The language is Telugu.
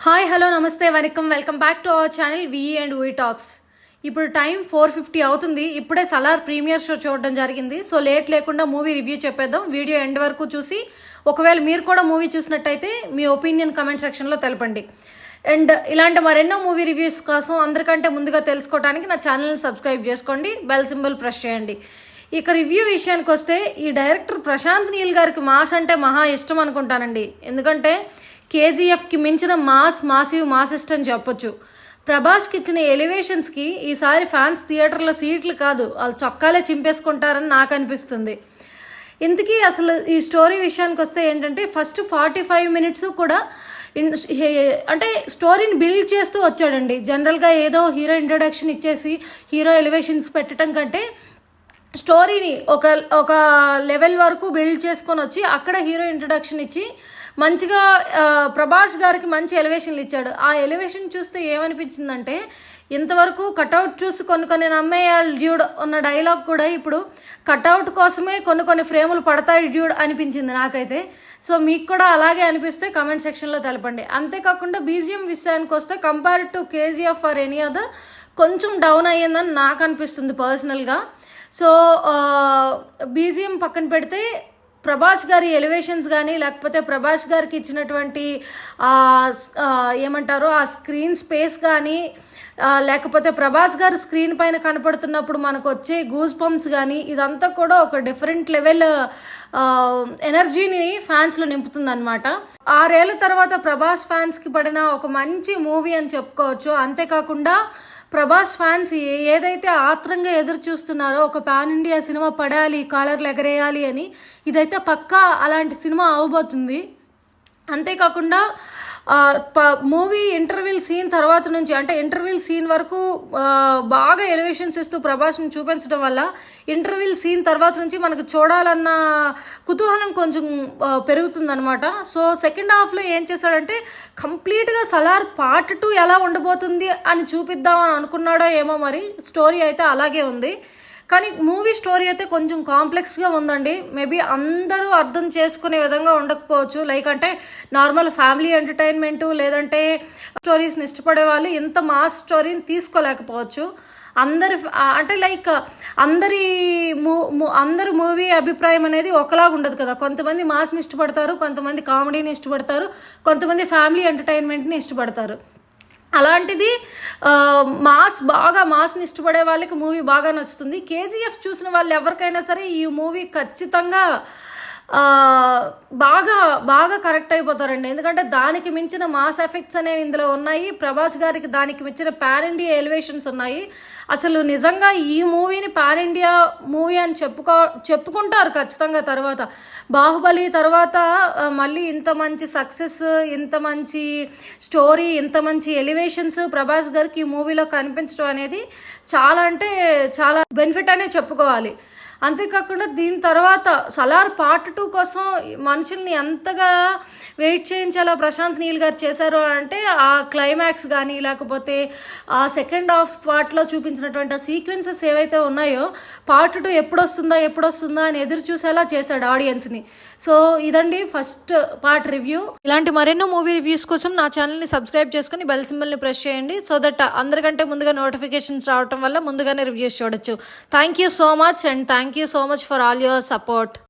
హాయ్ హలో నమస్తే welcome back to our channel V and V talks. ఇప్పుడు టైం 4:50 అవుతుంది. ఇప్పుడే సలార్ ప్రీమియర్ షో చూడడం జరిగింది. సో లేట్ లేకుండా మూవీ రివ్యూ చెప్పేద్దాం. వీడియో ఎండ్ వరకు చూసి ఒకవేళ మీరు కూడా మూవీ చూసినట్టయితే మీ ఒపీనియన్ కమెంట్ సెక్షన్లో తెలపండి. అండ్ ఇలాంటి మరెన్నో మూవీ రివ్యూస్ కోసం అందరికంటే ముందుగా తెలుసుకోవడానికి నా ఛానల్ని సబ్స్క్రైబ్ చేసుకోండి, బెల్ సింబల్ ప్రెస్ చేయండి. ఇక రివ్యూ విషయానికి వస్తే ఈ డైరెక్టర్ ప్రశాంత్ నీల్ గారికి మాస్ అంటే మహా ఇష్టం అనుకుంటానండి. ఎందుకంటే కేజీఎఫ్కి మించిన మాసివ్ మాసిస్ట్ అని చెప్పొచ్చు. ప్రభాస్కి ఇచ్చిన ఎలివేషన్స్కి ఈసారి ఫ్యాన్స్ థియేటర్లో సీట్లు కాదు, వాళ్ళు చొక్కాలే చింపేసుకుంటారని నాకు అనిపిస్తుంది. ఇంతకీ అసలు ఈ స్టోరీ విషయానికి వస్తే ఏంటంటే ఫస్ట్ 45 మినిట్స్ కూడా అంటే స్టోరీని బిల్డ్ చేస్తూ వచ్చాడండి. జనరల్గా ఏదో హీరో ఇంట్రొడక్షన్ ఇచ్చేసి హీరో ఎలివేషన్స్ పెట్టడం కంటే స్టోరీని ఒక లెవెల్ వరకు బిల్డ్ చేసుకొని వచ్చి అక్కడ హీరో ఇంట్రొడక్షన్ ఇచ్చి మంచిగా ప్రభాస్ గారికి మంచి ఎలివేషన్లు ఇచ్చాడు. ఆ ఎలివేషన్ చూస్తే ఏమనిపించిందంటే ఇంతవరకు కటౌట్ చూసి కొన్ని నమ్మేయాలి డ్యూడ్ ఉన్న డైలాగ్ కూడా ఇప్పుడు కటౌట్ కోసమే కొన్ని ఫ్రేములు పడతాయి డ్యూడ్ అనిపించింది నాకైతే. సో మీకు కూడా అలాగే అనిపిస్తే కమెంట్ సెక్షన్లో తెలపండి. అంతేకాకుండా బీజిఎం విషయానికి వస్తే compare to KGF or any other కొంచెం డౌన్ అయ్యిందని నాకు అనిపిస్తుంది పర్సనల్గా. సో బీజిఎం పక్కన పెడితే ప్రభాస్ గారి ఎలివేషన్స్ కానీ లేకపోతే ప్రభాస్ గారికి ఇచ్చినటువంటి ఏమంటారు ఆ స్క్రీన్ స్పేస్ కానీ లేకపోతే ప్రభాస్ గారు స్క్రీన్ పైన కనపడుతున్నప్పుడు మనకు వచ్చే గూస్ బంప్స్ కానీ ఇదంతా కూడా ఒక డిఫరెంట్ లెవెల్ ఎనర్జీని ఫ్యాన్స్లో నింపుతుందన్నమాట. 6 ఏళ్ల తర్వాత ప్రభాస్ ఫ్యాన్స్కి పడిన ఒక మంచి మూవీ అని చెప్పుకోవచ్చు. అంతేకాకుండా ప్రభాస్ ఫ్యాన్స్ ఏదైతే ఆత్రంగా ఎదురు చూస్తున్నారో ఒక పాన్ ఇండియా సినిమా పడాలి, కాలర్లు ఎగరేయాలి అని, ఇదైతే పక్కా అలాంటి సినిమా అవబోతుంది. అంతేకాకుండా మూవీ ఇంటర్వెల్ సీన్ తర్వాత నుంచి అంటే ఇంటర్వెల్ సీన్ వరకు బాగా ఎలివేషన్స్ ఇస్తూ ప్రభాస్ని చూపించడం వల్ల ఇంటర్వెల్ సీన్ తర్వాత నుంచి మనకు చూడాలన్న కుతూహలం కొంచెం పెరుగుతుందనమాట. సో సెకండ్ హాఫ్లో ఏం చేశాడంటే కంప్లీట్గా సలార్ పార్ట్ 2 ఎలా ఉండబోతుంది అని చూపిద్దామని అనుకున్నాడో ఏమో, మరి స్టోరీ అయితే అలాగే ఉంది. కానీ మూవీ స్టోరీ అయితే కొంచెం కాంప్లెక్స్గా ఉందండి. మేబీ అందరూ అర్థం చేసుకునే విధంగా ఉండకపోవచ్చు. లైక్ అంటే నార్మల్ ఫ్యామిలీ ఎంటర్టైన్మెంటు లేదంటే స్టోరీస్ని ఇష్టపడే వాళ్ళు ఇంత మాస్ స్టోరీని తీసుకోలేకపోవచ్చు. అంటే లైక్ అందరి మూవీ అభిప్రాయం అనేది ఒకలాగా ఉండదు కదా. కొంతమంది మాస్ని ఇష్టపడతారు, కొంతమంది కామెడీని ఇష్టపడతారు, కొంతమంది ఫ్యామిలీ ఎంటర్టైన్మెంట్ని ఇష్టపడతారు. అలాంటిది మాస్ని ఇష్టపడే వాళ్ళకి మూవీ బాగా నచ్చుతుంది. కేజీఎఫ్ చూసిన వాళ్ళు ఎవరికైనా సరే ఈ మూవీ ఖచ్చితంగా బాగా కరెక్ట్ అయిపోతారండి. ఎందుకంటే దానికి మించిన మాస్ ఎఫెక్ట్స్ అనేవి ఇందులో ఉన్నాయి. ప్రభాస్ గారికి దానికి మించిన పాన్ ఇండియా ఎలివేషన్స్ ఉన్నాయి. అసలు నిజంగా ఈ మూవీని పాన్ ఇండియా మూవీ అని చెప్పుకుంటారు ఖచ్చితంగా. తర్వాత బాహుబలి తర్వాత మళ్ళీ ఇంత మంచి సక్సెస్, ఇంత మంచి స్టోరీ, ఇంత మంచి ఎలివేషన్స్ ప్రభాస్ గారికి ఈ మూవీలో కనిపించడం అనేది చాలా అంటే చాలా బెనిఫిట్ అనే చెప్పుకోవాలి. అంతేకాకుండా దీని తర్వాత సలార్ పార్ట్ 2 కోసం మనుషుల్ని ఎంతగా వెయిట్ చేయించాలో ప్రశాంత్ నీల్ గారు చేశారు అంటే ఆ క్లైమాక్స్ కానీ లేకపోతే ఆ సెకండ్ హాఫ్ పార్ట్లో చూపించినటువంటి ఆ సీక్వెన్సెస్ ఏవైతే ఉన్నాయో పార్ట్ 2 ఎప్పుడు వస్తుందా అని ఎదురు చూసేలా చేశాడు ఆడియన్స్ని. సో ఇదండి ఫస్ట్ పార్ట్ రివ్యూ. ఇలాంటి మరెన్నో మూవీ రివ్యూస్ కోసం నా ఛానల్ని సబ్స్క్రైబ్ చేసుకుని బెల్ సింబల్ని ప్రెస్ చేయండి. సో దట్ అందరికంటే ముందుగా నోటిఫికేషన్స్ రావడం వల్ల ముందుగానే రివ్యూస్ చూడొచ్చు. Thank you so much and thank you so much for all your support.